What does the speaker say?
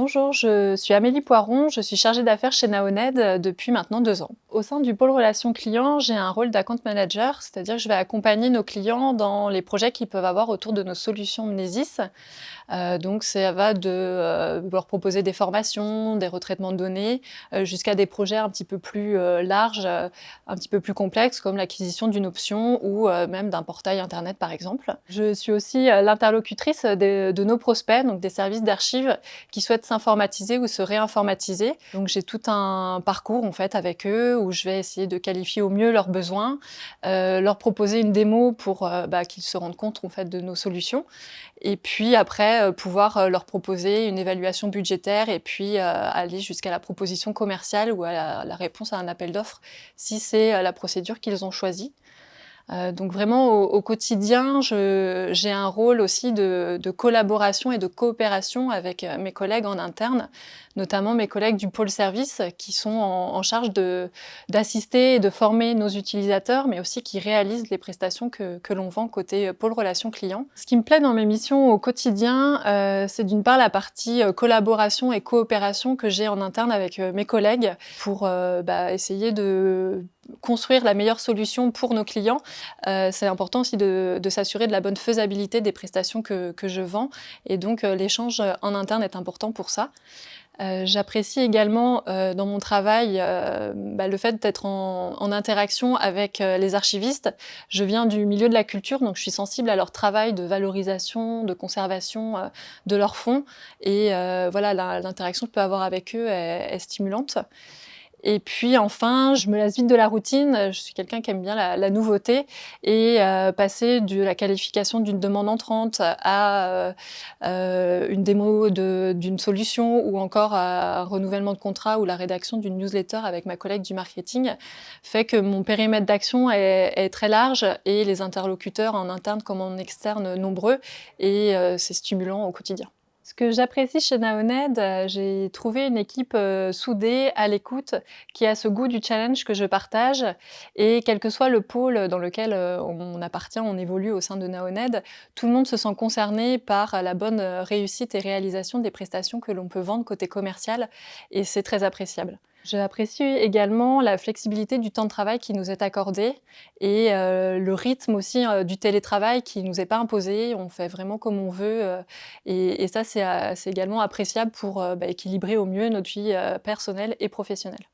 Bonjour, je suis Amélie Poiron, je suis chargée d'affaires chez Naoned depuis maintenant 2 ans. Au sein du pôle relations clients, j'ai un rôle d'account manager, c'est-à-dire que je vais accompagner nos clients dans les projets qu'ils peuvent avoir autour de nos solutions Mnesis. Donc ça va de leur proposer des formations, des retraitements de données, jusqu'à des projets un petit peu plus larges, un petit peu plus complexes, comme l'acquisition d'une option ou même d'un portail internet par exemple. Je suis aussi l'interlocutrice de nos prospects, donc des services d'archives qui souhaitent s'informatiser ou se réinformatiser. Donc j'ai tout un parcours en fait avec eux où je vais essayer de qualifier au mieux leurs besoins, leur proposer une démo pour qu'ils se rendent compte en fait de nos solutions. Et puis après, pouvoir, leur proposer une évaluation budgétaire et puis, aller jusqu'à la proposition commerciale ou à la réponse à un appel d'offres, si c'est, la procédure qu'ils ont choisie. Donc vraiment au quotidien, j'ai un rôle aussi de collaboration et de coopération avec, mes collègues en interne, notamment mes collègues du pôle service qui sont en charge d'assister et de former nos utilisateurs, mais aussi qui réalisent les prestations que l'on vend côté, pôle relations clients. Ce qui me plaît dans mes missions au quotidien, c'est d'une part la partie, collaboration et coopération que j'ai en interne avec, mes collègues pour, essayer de construire la meilleure solution pour nos clients. C'est important aussi de s'assurer de la bonne faisabilité des prestations que je vends et donc l'échange, en interne est important pour ça. J'apprécie également, dans mon travail, le fait d'être en interaction avec, les archivistes. Je viens du milieu de la culture, donc je suis sensible à leur travail de valorisation, de conservation, de leurs fonds et voilà, l'interaction que je peux avoir avec eux est stimulante. Et puis enfin, je me lasse vite de la routine, je suis quelqu'un qui aime bien la nouveauté et passer de la qualification d'une demande entrante à, une démo d'une solution ou encore à un renouvellement de contrat ou la rédaction d'une newsletter avec ma collègue du marketing, fait que mon périmètre d'action est très large et les interlocuteurs en interne comme en externe nombreux et c'est stimulant au quotidien. Ce que j'apprécie chez Naoned, j'ai trouvé une équipe, soudée, à l'écoute, qui a ce goût du challenge que je partage et quel que soit le pôle dans lequel, on appartient, on évolue au sein de Naoned, tout le monde se sent concerné par la bonne, réussite et réalisation des prestations que l'on peut vendre côté commercial et c'est très appréciable. J'apprécie également la flexibilité du temps de travail qui nous est accordé et le rythme aussi, du télétravail qui nous est pas imposé. On fait vraiment comme on veut, et ça c'est également appréciable pour, équilibrer au mieux notre vie, personnelle et professionnelle.